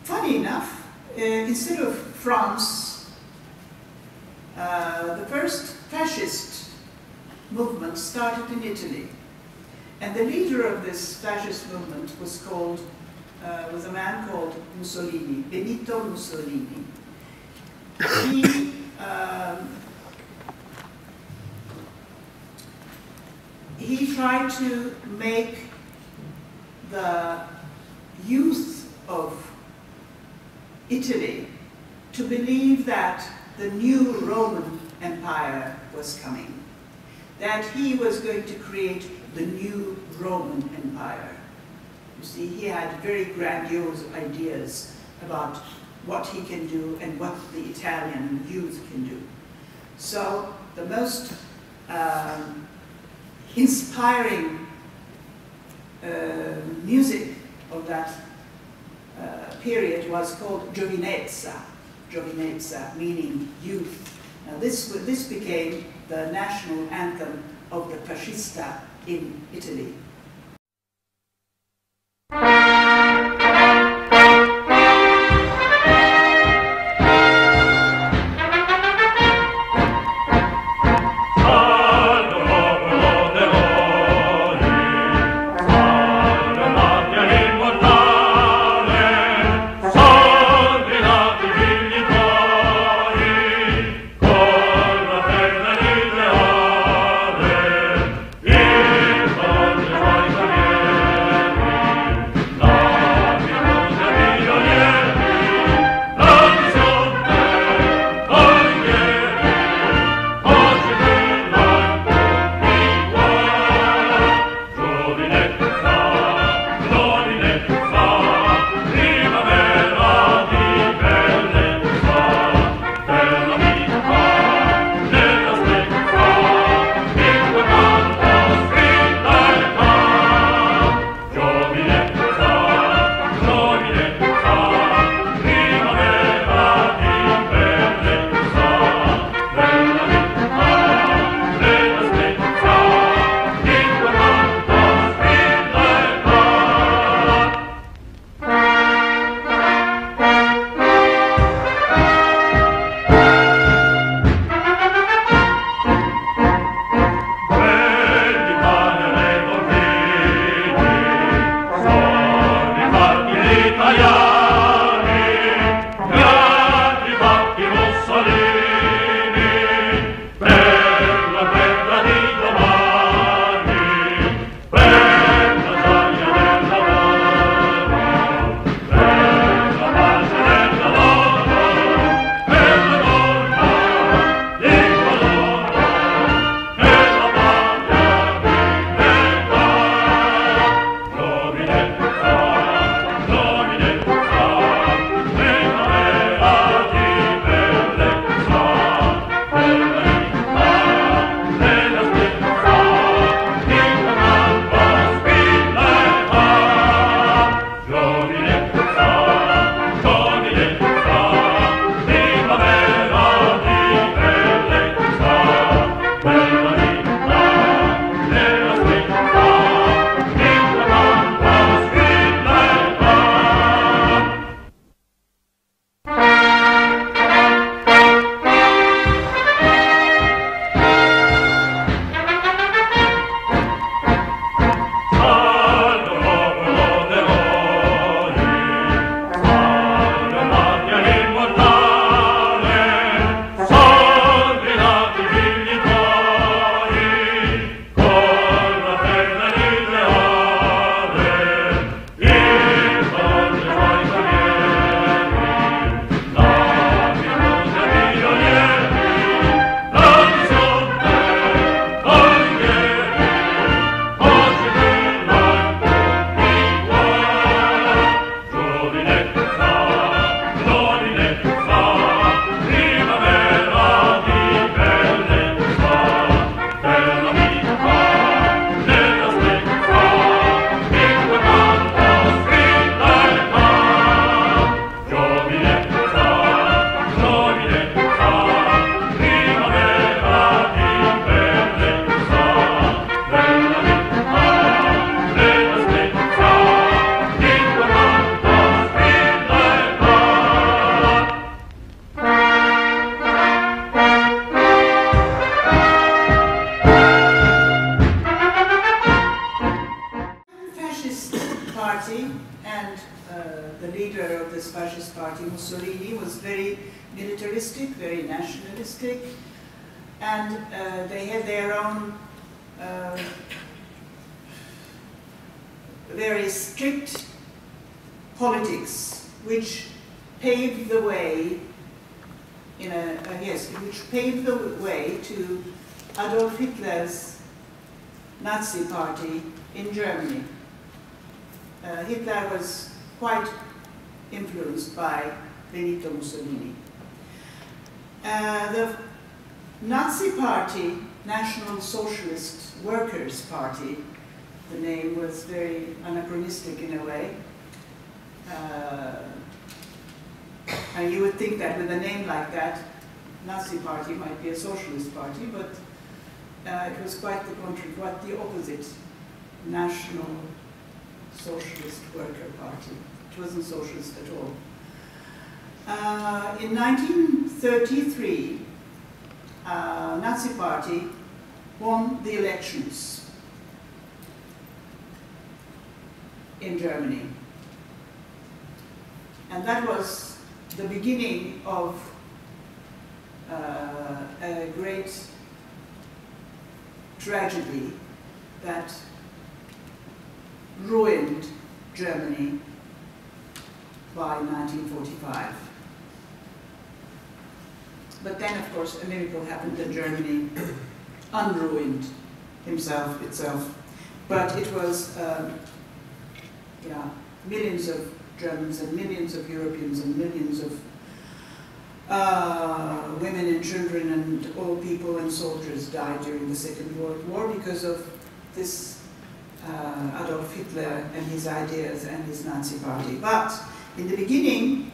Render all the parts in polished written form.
Funny enough, instead of France, the first fascist movement started in Italy. And the leader of this fascist movement was a man called Mussolini, Benito Mussolini. He tried to make the youth of Italy to believe that the new Roman Empire was coming, that he was going to create the new Roman Empire. You see, he had very grandiose ideas about what he can do and what the Italian youth can do. So the most inspiring music of that period was called giovinezza, giovinezza meaning youth. Now this became the national anthem of the fascista in Italy. Con party, and the leader of this fascist party, Mussolini, was very militaristic, very nationalistic, and they had their own very strict politics, which paved the way which paved the way to Adolf Hitler's Nazi party in Germany. Hitler was quite influenced by Benito Mussolini. The Nazi party, National Socialist Workers' Party, the name was very anachronistic in a way. And you would think that with a name like that, Nazi party might be a socialist party, but it was quite the contrary, quite the opposite. National Socialist Worker Party. It wasn't socialist at all. In 1933, Nazi party won the elections in Germany. And that was the beginning of a great tragedy that ruined Germany by 1945. But then, of course, a miracle happened and Germany unruined itself. But it was, millions of Germans and millions of Europeans and millions of women and children and old people and soldiers died during the Second World War because of this Adolf Hitler and his ideas and his Nazi party. But in the beginning,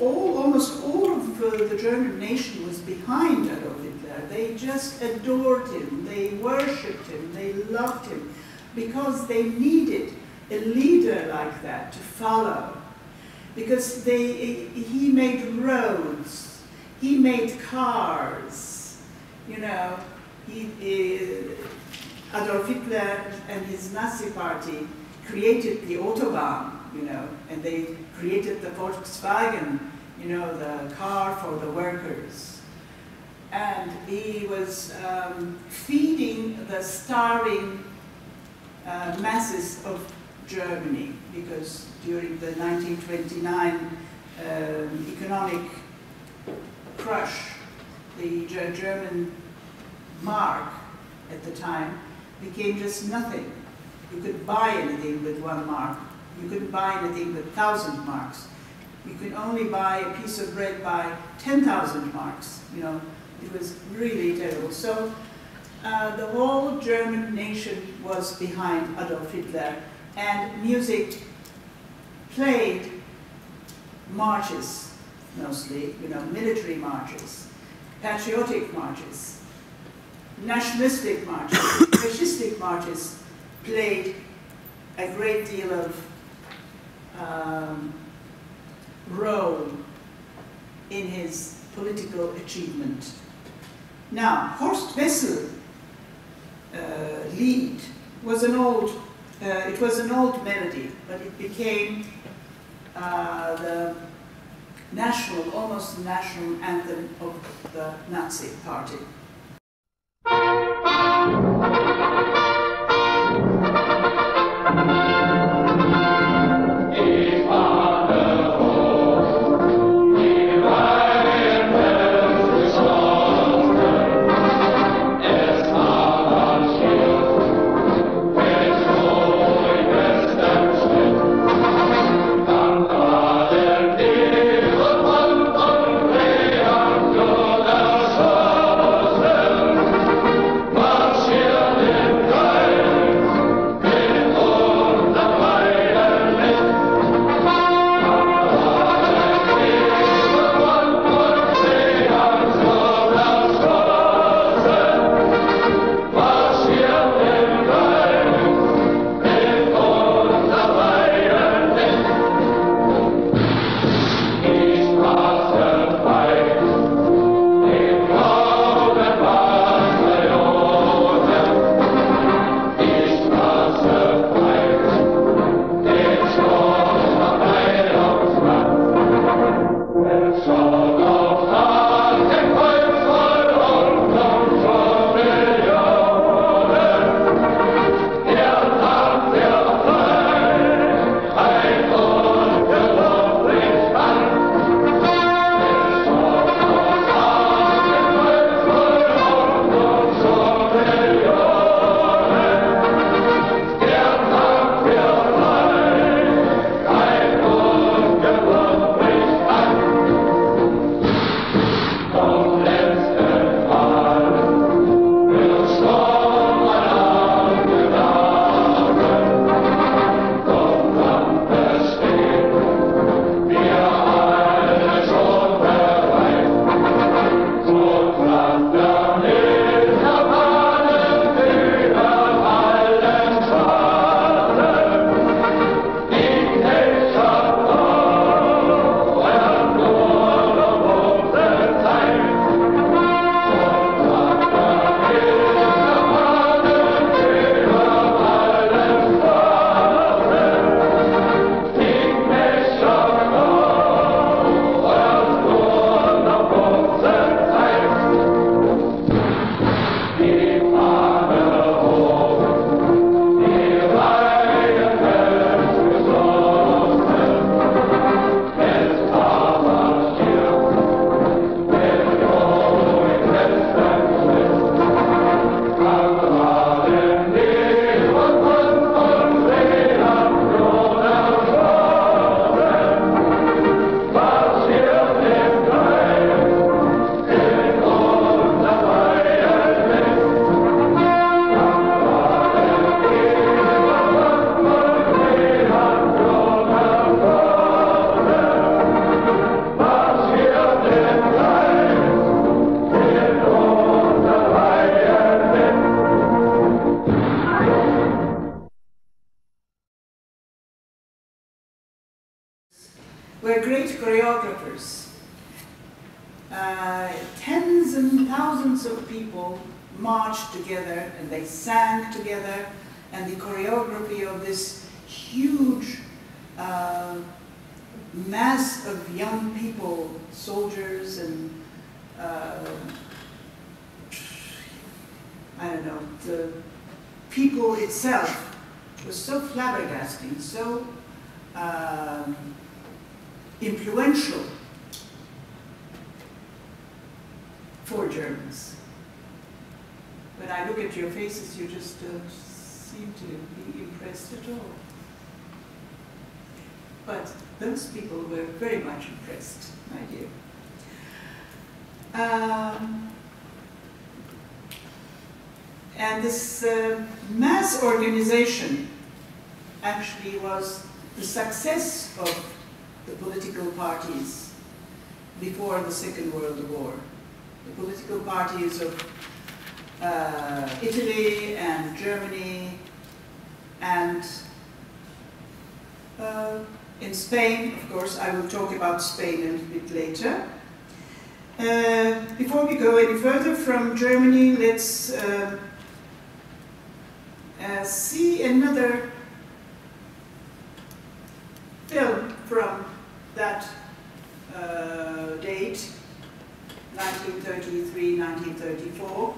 almost all of the German nation was behind Adolf Hitler. They just adored him, they worshipped him, they loved him, because they needed a leader like that to follow. Because he made roads, he made cars, you know, Adolf Hitler and his Nazi party created the Autobahn, you know, and they created the Volkswagen, you know, the car for the workers. And he was feeding the starving masses of Germany, because during the 1929 economic crush, the German mark at the time became just nothing. You could buy anything with 1 mark. You couldn't buy anything with 1,000 marks. You could only buy a piece of bread by 10,000 marks. You know, it was really terrible. So the whole German nation was behind Adolf Hitler, and music played marches, mostly, you know, military marches, patriotic marches, nationalistic marches, fascistic marches played a great deal of role in his political achievement. Now, Horst Wessel Lied was an old, it was an old melody, but it became the national, almost the national anthem of the Nazi party. were great choreographers. Tens and thousands of people marched together and they sang together, and the choreography of this huge mass of young people, soldiers and I don't know, the people itself was so flabbergasting, so influential for Germans. When I look at your faces, you just don't seem to be impressed at all. But those people were very much impressed, my dear. And this mass organization actually was the success of the political parties before the Second World War. The political parties of Italy and Germany and in Spain, of course. I will talk about Spain a little bit later. Before we go any further from Germany, let's see another film from that date, 1933-1934.